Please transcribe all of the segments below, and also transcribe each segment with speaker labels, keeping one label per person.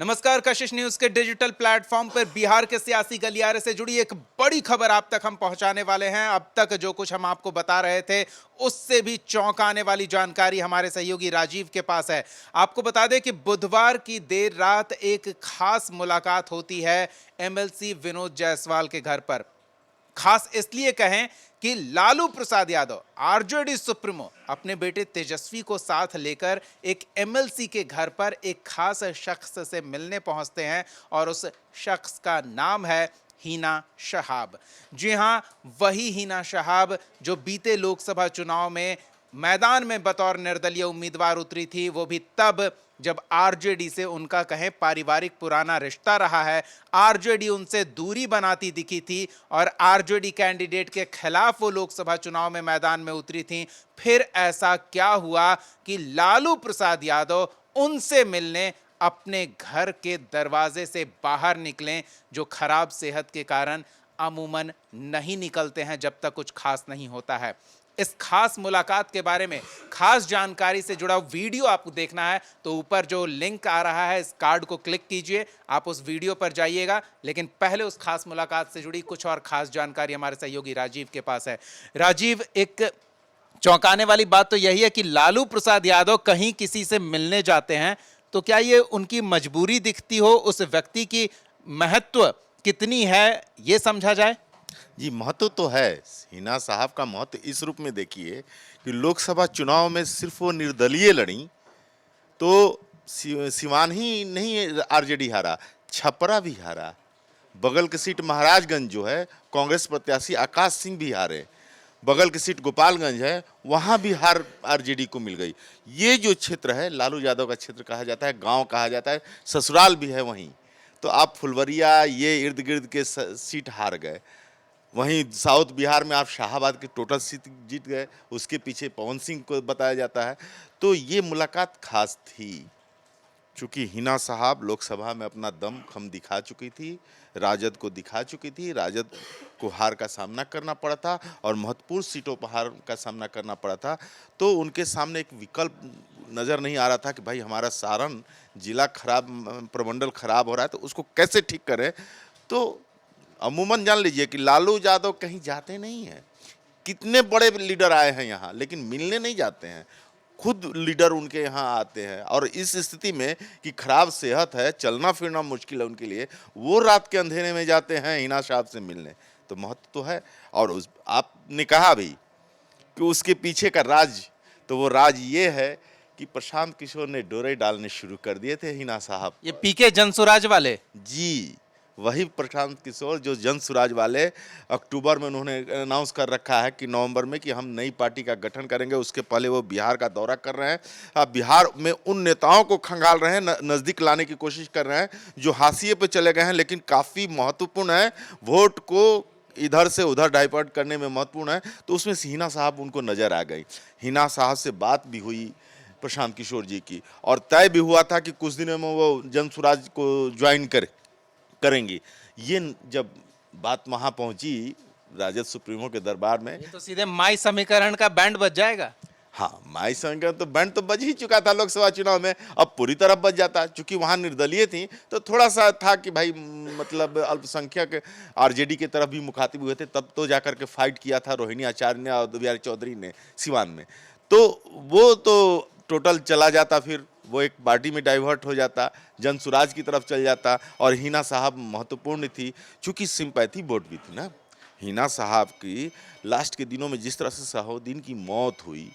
Speaker 1: नमस्कार। कशिश न्यूज के digital platform पर बिहार के सियासी गलियारे से जुड़ी एक बड़ी खबर आप तक हम पहुंचाने वाले हैं। अब तक जो कुछ हम आपको बता रहे थे उससे भी चौंकाने वाली जानकारी हमारे सहयोगी राजीव के पास है। आपको बता दें कि बुधवार की देर रात एक खास मुलाकात होती है एमएलसी विनोद जायसवाल के घर पर। खास इसलिए कहें कि लालू प्रसाद यादव आरजेडी सुप्रीमो अपने बेटे तेजस्वी को साथ लेकर एक एमएलसी के घर पर एक खास शख्स से मिलने पहुंचते हैं और उस शख्स का नाम है हिना शहाब। जी हां, वही हिना शहाब जो बीते लोकसभा चुनाव में मैदान में बतौर निर्दलीय उम्मीदवार उतरी थी, वो भी तब जब आरजेडी से उनका कहें पारिवारिक पुराना रिश्ता रहा है। आरजेडी उनसे दूरी बनाती दिखी थी और आरजेडी कैंडिडेट के खिलाफ वो लोकसभा चुनाव में मैदान में उतरी थी। फिर ऐसा क्या हुआ कि लालू प्रसाद यादव उनसे मिलने अपने घर के दरवाजे से बाहर निकले, जो खराब सेहत के कारण अमूमन नहीं निकलते हैं जब तक कुछ खास नहीं होता है। इस खास मुलाकात के बारे में खास जानकारी से जुड़ा वीडियो आपको देखना है तो ऊपर जो लिंक आ रहा है इस कार्ड को क्लिक कीजिए, आप उस वीडियो पर जाइएगा। लेकिन पहले उस खास मुलाकात से जुड़ी कुछ और खास जानकारी हमारे सहयोगी राजीव के पास है। राजीव, एक चौंकाने वाली बात तो यही है कि लालू प्रसाद यादव कहीं किसी से मिलने जाते हैं तो क्या ये उनकी मजबूरी दिखती हो, उस व्यक्ति की महत्व कितनी है ये समझा जाए?
Speaker 2: जी, महत्व तो है। हिना साहब का महत्व इस रूप में देखिए कि लोकसभा चुनाव में सिर्फ वो निर्दलीय लड़ी तो सिवान ही नहीं आरजेडी हारा, छपरा भी हारा। बगल की सीट महाराजगंज जो है कांग्रेस प्रत्याशी आकाश सिंह भी हारे। बगल की सीट गोपालगंज है, वहाँ भी हार आरजेडी को मिल गई। ये जो क्षेत्र है लालू यादव का क्षेत्र कहा जाता है, गांव कहा जाता है, ससुराल भी है वहीं। तो आप फुलवरिया ये इर्द गिर्द के सीट हार गए। वहीं साउथ बिहार में आप शाहाबाद के टोटल सीट जीत गए, उसके पीछे पवन सिंह को बताया जाता है। तो ये मुलाकात खास थी चूँकि हिना साहब लोकसभा में अपना दमखम दिखा चुकी थी, राजद को दिखा चुकी थी, राजद को हार का सामना करना पड़ा था और महत्वपूर्ण सीटों पर हार का सामना करना पड़ा था। तो उनके सामने एक विकल्प नज़र नहीं आ रहा था कि भाई हमारा सारण जिला खराब, प्रमंडल खराब हो रहा है तो उसको कैसे ठीक करें। तो अमूमन जान लीजिए कि लालू यादव कहीं जाते नहीं हैं। कितने बड़े लीडर आए हैं यहाँ, लेकिन मिलने नहीं जाते हैं, खुद लीडर उनके यहाँ आते हैं। और इस स्थिति में कि खराब सेहत है, चलना फिरना मुश्किल है उनके लिए, वो रात के अंधेरे में जाते हैं हिना साहब से मिलने। तो महत्व तो है। और उस आपने कहा भी कि उसके पीछे का राज, तो वो राज ये है कि प्रशांत किशोर ने डोरे डालने शुरू कर दिए थे हिना साहब।
Speaker 1: ये पीके जनसुराज वाले?
Speaker 2: जी, वही प्रशांत किशोर जो जन सुराज वाले। अक्टूबर में उन्होंने अनाउंस कर रखा है कि नवंबर में कि हम नई पार्टी का गठन करेंगे। उसके पहले वो बिहार का दौरा कर रहे हैं। अब बिहार में उन नेताओं को खंगाल रहे हैं, नज़दीक लाने की कोशिश कर रहे हैं जो हाशिए पे चले गए हैं, लेकिन काफ़ी महत्वपूर्ण है, वोट को इधर से उधर डाइवर्ट करने में महत्वपूर्ण है। तो उसमें से हिना साहब उनको नज़र आ गई। हिना साहब से बात भी हुई प्रशांत किशोर जी की, और तय भी हुआ था कि कुछ दिनों में वो जन सुराज को ज्वाइन करेंगी। ये जब बात वहां पहुंची राजद सुप्रीमो के दरबार में,
Speaker 1: ये तो सीधे माई समीकरण का बैंड बज जाएगा।
Speaker 2: हाँ, माई समीकरण तो बैंड तो बज ही चुका था लोकसभा चुनाव में, अब पूरी तरह बज जाता। चूंकि वहां निर्दलीय थी तो थोड़ा सा था कि भाई मतलब अल्पसंख्यक आरजेडी की तरफ भी मुखातिब हुए थे। तब तो जाकर के फाइट किया था रोहिणी आचार्य ने और बिहारी चौधरी ने सिवान में। तो वो तो टोटल चला जाता, फिर वो एक पार्टी में डाइवर्ट हो जाता, जन सुराज की तरफ चल जाता। और हिना साहब महत्वपूर्ण थी चूँकि सिंपैथी वोट भी थी ना। हिना साहब की लास्ट के दिनों में जिस तरह से सहाउद्दीन की मौत हुई,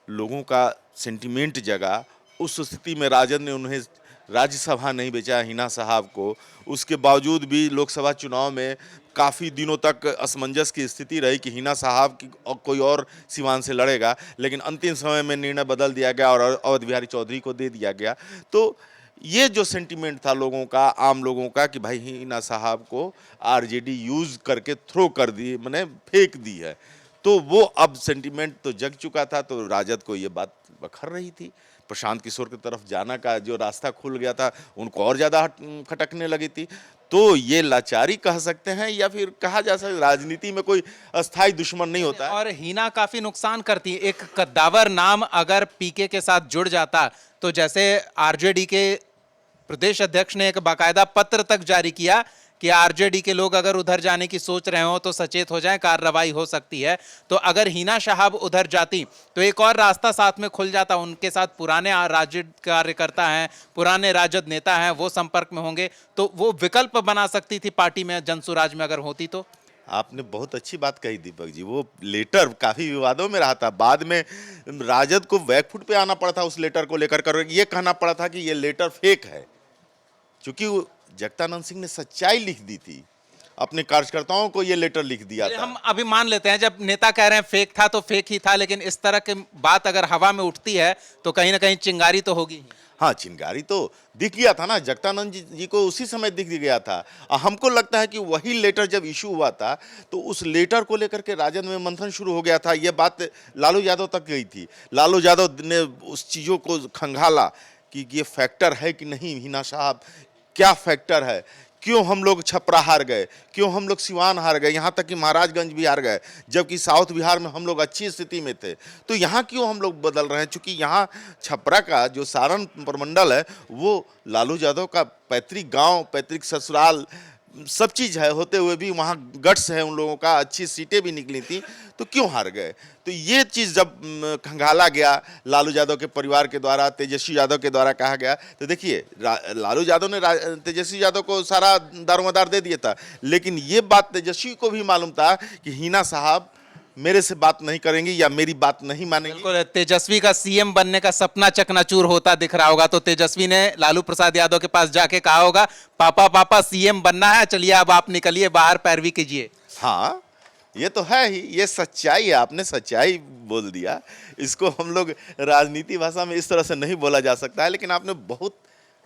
Speaker 2: लोगों का सेंटिमेंट जगा, उस स्थिति में राजद ने उन्हें राज्यसभा नहीं बेचा हिना साहब को। उसके बावजूद भी लोकसभा चुनाव में काफ़ी दिनों तक असमंजस की स्थिति रही कि हिना साहब की कोई और सिवान से लड़ेगा, लेकिन अंतिम समय में निर्णय बदल दिया गया और अवध बिहारी चौधरी को दे दिया गया। तो ये जो सेंटिमेंट था लोगों का, आम लोगों का, कि भाई हिना साहब को आरजेडी यूज़ करके थ्रो कर दी, मैंने फेंक दी है, तो वो अब सेंटिमेंट तो जग चुका था। तो राजद को ये बात बखर रही थी। प्रशांत किशोर की तरफ जाना का जो रास्ता खुल गया था, उनको और ज़्यादा खटकने लगी थी। तो ये लाचारी कह सकते हैं, या फिर कहा जा सकता है राजनीति में कोई अस्थाई दुश्मन नहीं होता है।
Speaker 1: और हिना काफी नुकसान करती है। एक कद्दावर नाम अगर पीके के साथ जुड़ जाता तो जैसे आरजेडी के प्रदेश अध्यक्ष ने एक बाकायदा पत्र तक जारी किया कि आरजेडी के लोग अगर उधर जाने की सोच रहे हो तो सचेत हो जाएं, कार्रवाई हो सकती है। तो अगर हिना साहब उधर जाती तो एक और रास्ता साथ में खुल जाता, उनके साथ पुराने राजद कार्यकर्ता हैं, पुराने राजद नेता हैं, वो संपर्क में होंगे, तो वो विकल्प बना सकती थी पार्टी में, जनसुराज में अगर होती तो।
Speaker 2: आपने बहुत अच्छी बात कही दीपक जी। वो लेटर काफी विवादों में रहा था, बाद में राजद को बैकफुट पे आना पड़ा था उस लेटर को लेकर कर, ये कहना पड़ा था कि ये लेटर फेक है, क्योंकि जगदानंद सिंह ने सच्चाई लिख दी थी, अपने कार्यकर्ताओं को ये लेटर लिख दिया था।
Speaker 1: हम अभी मान लेते हैं जब नेता कह रहे हैं फेक था तो फेक ही था, लेकिन इस तरह की बात अगर हवा में उठती है तो कहीं ना कहीं चिंगारी तो होगी।
Speaker 2: हाँ, चिंगारी तो दिख गया था ना, जगदानंद जी को उसी समय दिख गया था। हमको लगता है कि वही लेटर जब इशू हुआ था तो उस लेटर को लेकर के राजद में मंथन शुरू हो गया था। ये बात लालू यादव तक गई थी, लालू यादव ने उस चीज़ों को खंगाला कि ये फैक्टर है कि नहीं, हिना साहब क्या फैक्टर है, क्यों हम लोग छपरा हार गए, क्यों हम लोग सिवान हार गए, यहाँ तक कि महाराजगंज भी हार गए, जबकि साउथ बिहार में हम लोग अच्छी स्थिति में थे, तो यहाँ क्यों हम लोग बदल रहे हैं। चूंकि यहाँ छपरा का जो सारण प्रमंडल है वो लालू यादव का पैतृक गांव, पैतृक ससुराल, सब चीज़ है, होते हुए भी वहाँ गट्स है उन लोगों का, अच्छी सीटें भी निकली थी, तो क्यों हार गए। तो ये चीज़ जब खंगाला गया लालू यादव के परिवार के द्वारा, तेजस्वी यादव के द्वारा कहा गया, तो देखिए लालू यादव ने तेजस्वी यादव को सारा दारोमदार दे दिया था, लेकिन ये बात तेजस्वी को भी मालूम था कि हिना साहब मेरे से बात नहीं करेंगी या मेरी बात नहीं मानेंगी।
Speaker 1: बिल्कुल, तेजस्वी का सीएम बनने का सपना चकनाचूर होता दिख रहा होगा, तो तेजस्वी ने लालू प्रसाद यादव के पास जाके कहा होगा, पापा पापा सीएम बनना है, चलिए अब आप निकलिए बाहर, पैरवी कीजिए।
Speaker 2: हाँ, ये तो है ही, ये सच्चाई है, आपने सच्चाई बोल दिया। इसको हम लोग राजनीति भाषा में इस तरह से नहीं बोला जा सकता है, लेकिन आपने बहुत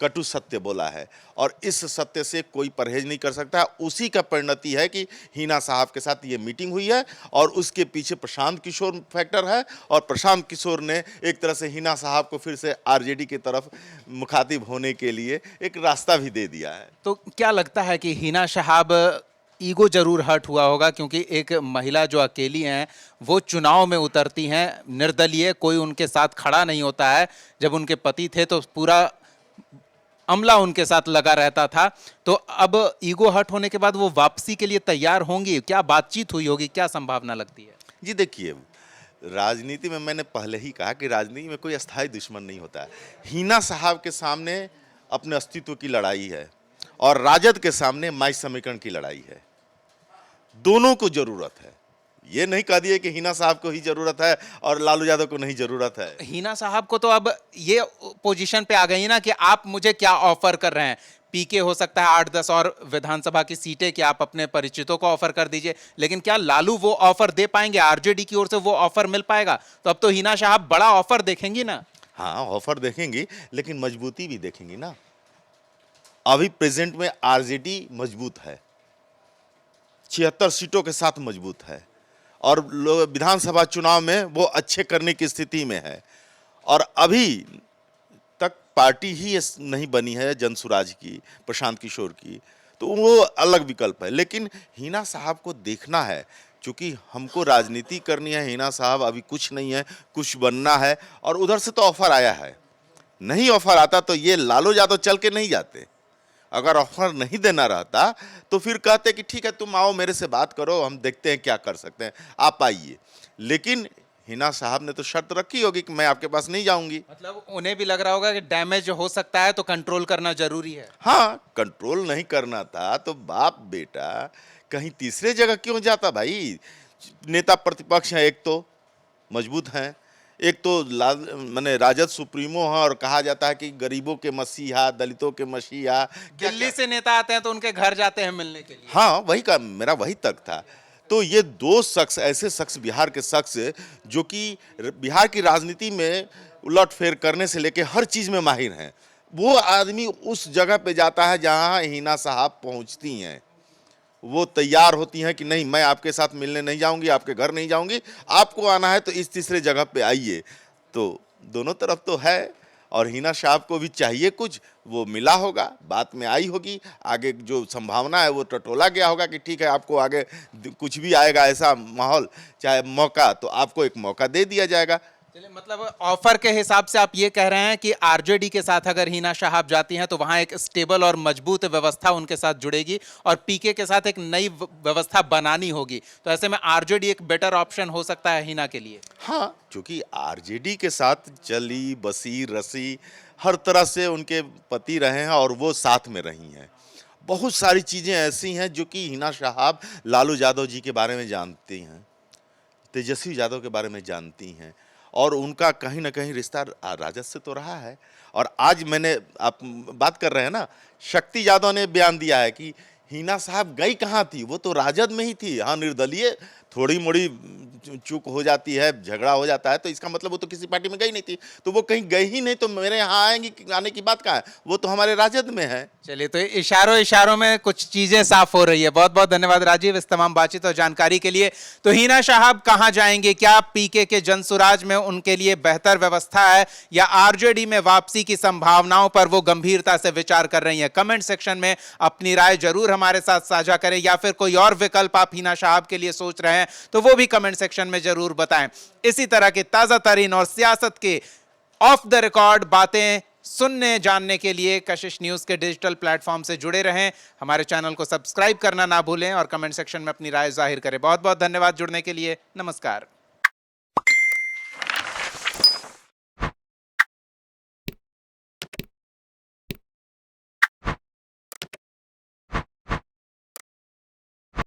Speaker 2: कटु सत्य बोला है और इस सत्य से कोई परहेज नहीं कर सकता। उसी का परिणति है कि हिना साहब के साथ ये मीटिंग हुई है और उसके पीछे प्रशांत किशोर फैक्टर है, और प्रशांत किशोर ने एक तरह से हिना साहब को फिर से आरजेडी की तरफ मुखातिब होने के लिए एक रास्ता भी दे दिया है।
Speaker 1: तो क्या लगता है कि हिना साहब ईगो जरूर हर्ट हुआ होगा, क्योंकि एक महिला जो अकेली हैं वो चुनाव में उतरती हैं, निर्दलीय कोई उनके साथ खड़ा नहीं होता है। जब उनके पति थे तो पूरा अमला उनके साथ लगा रहता था, तो अब ईगो हर्ट होने के बाद वो वापसी के लिए तैयार होंगी, क्या बातचीत हुई होगी, क्या संभावना लगती है।
Speaker 2: जी देखिए, राजनीति में मैंने पहले ही कहा कि राजनीति में कोई अस्थायी दुश्मन नहीं होता है। हिना साहब के सामने अपने अस्तित्व की लड़ाई है और राजद के सामने माई समीकरण की लड़ाई है, दोनों को जरूरत है। ये नहीं कह दिए कि हिना साहब को ही जरूरत है और लालू यादव को नहीं जरूरत है।
Speaker 1: हिना साहब को तो अब ये पोजीशन पे आ गई ना कि आप मुझे क्या ऑफर कर रहे हैं, पीके हो सकता है 8-10 और विधानसभा की सीटें कि आप अपने परिचितों को ऑफर कर दीजिए, लेकिन क्या लालू वो ऑफर दे पाएंगे, आरजेडी की ओर से वो ऑफर मिल पाएगा। तो अब तो हिना साहब बड़ा ऑफर देखेंगी ना।
Speaker 2: हाँ, ऑफर देखेंगी, लेकिन मजबूती भी देखेंगी ना। अभी प्रेजेंट में आरजेडी मजबूत है, 76 सीटों के साथ मजबूत है और विधानसभा चुनाव में वो अच्छे करने की स्थिति में है, और अभी तक पार्टी ही नहीं बनी है जनसुराज की, प्रशांत किशोर की, तो वो अलग विकल्प है। लेकिन हिना साहब को देखना है, क्योंकि हमको राजनीति करनी है। हिना साहब अभी कुछ नहीं है, कुछ बनना है, और उधर से तो ऑफर आया है। नहीं ऑफर आता तो ये लालू यादव चल के नहीं जाते। अगर ऑफर नहीं देना रहता तो फिर कहते कि ठीक है तुम आओ मेरे से बात करो, हम देखते हैं क्या कर सकते हैं, आप आइए। लेकिन हिना साहब ने तो शर्त रखी होगी कि मैं आपके पास नहीं जाऊंगी।
Speaker 1: मतलब उन्हें भी लग रहा होगा कि डैमेज हो सकता है तो कंट्रोल करना जरूरी है।
Speaker 2: हाँ, कंट्रोल नहीं करना था तो बाप बेटा कहीं तीसरे जगह क्यों जाता भाई। नेता प्रतिपक्ष हैं, एक तो मजबूत हैं, एक तो माने राजद सुप्रीमो है, और कहा जाता है कि गरीबों के मसीहा, दलितों के मसीहा।
Speaker 1: दिल्ली से नेता आते हैं तो उनके घर जाते हैं मिलने के लिए।
Speaker 2: हाँ, वही का मेरा वही तक था। तो ये दो शख्स, ऐसे शख्स, बिहार के शख्स जो कि बिहार की राजनीति में उलटफेर करने से लेके हर चीज़ में माहिर हैं, वो आदमी उस जगह पे जाता है जहाँ हिना साहब पहुँचती हैं। वो तैयार होती हैं कि नहीं, मैं आपके साथ मिलने नहीं जाऊंगी, आपके घर नहीं जाऊंगी, आपको आना है तो इस तीसरे जगह पे आइए। तो दोनों तरफ तो है, और हिना साहब को भी चाहिए कुछ, वो मिला होगा, बात में आई होगी, आगे जो संभावना है वो टटोला गया होगा कि ठीक है आपको आगे कुछ भी आएगा ऐसा माहौल, चाहे मौका, तो आपको एक मौका दे दिया जाएगा।
Speaker 1: चलिए, मतलब ऑफर के हिसाब से आप ये कह रहे हैं कि आरजेडी के साथ अगर हिना शहाब जाती हैं तो वहां एक स्टेबल और मजबूत व्यवस्था उनके साथ जुड़ेगी और पीके के साथ एक नई व्यवस्था बनानी होगी, तो ऐसे में आरजेडी एक बेटर ऑप्शन हो सकता है हिना के लिए।
Speaker 2: हाँ, क्योंकि आरजेडी के साथ चली बसी रसी हर तरह से उनके पति रहे हैं और वो साथ में रही हैं। बहुत सारी चीज़ें ऐसी हैं जो कि हिना शहाब लालू यादव जी के बारे में जानती हैं, तेजस्वी यादव के बारे में जानती हैं और उनका कहीं न कहीं रिश्ता राजद से तो रहा है। और आज मैंने आप बात कर रहे हैं ना, शक्ति यादव ने बयान दिया है कि हिना साहब गई कहाँ थी, वो तो राजद में ही थी। हाँ, निर्दलीय थोड़ी-मोड़ी चूक हो जाती है, झगड़ा हो जाता है, तो इसका मतलब वो तो किसी पार्टी में गई नहीं थी। तो वो कहीं गई ही नहीं, तो मेरे यहाँ आएँगी, आने की बात कहाँ है? वो तो हमारे राजद में है।
Speaker 1: चलिए, तो इशारों इशारों में कुछ चीजें साफ हो रही है। बहुत बहुत धन्यवाद राजीव इस तमाम बातचीत और जानकारी के लिए। तो हिना शहाब कहां जाएंगे? क्या पीके के जनसुराज में उनके लिए बेहतर व्यवस्था है या आरजेडी में वापसी की संभावनाओं पर वो गंभीरता से विचार कर रही हैं? कमेंट सेक्शन में अपनी राय जरूर हमारे साथ साझा करें, या फिर कोई और विकल्प आप हिना शहाब के लिए सोच रहे हैं तो वो भी कमेंट सेक्शन में जरूर बताएं। इसी तरह के ताजा तरीन और सियासत के ऑफ द रिकॉर्ड बातें सुनने जानने के लिए कशिश न्यूज के डिजिटल प्लेटफॉर्म से जुड़े रहें। हमारे चैनल को सब्सक्राइब करना ना भूलें और कमेंट सेक्शन में अपनी राय जाहिर करें। बहुत बहुत धन्यवाद जुड़ने के लिए। नमस्कार।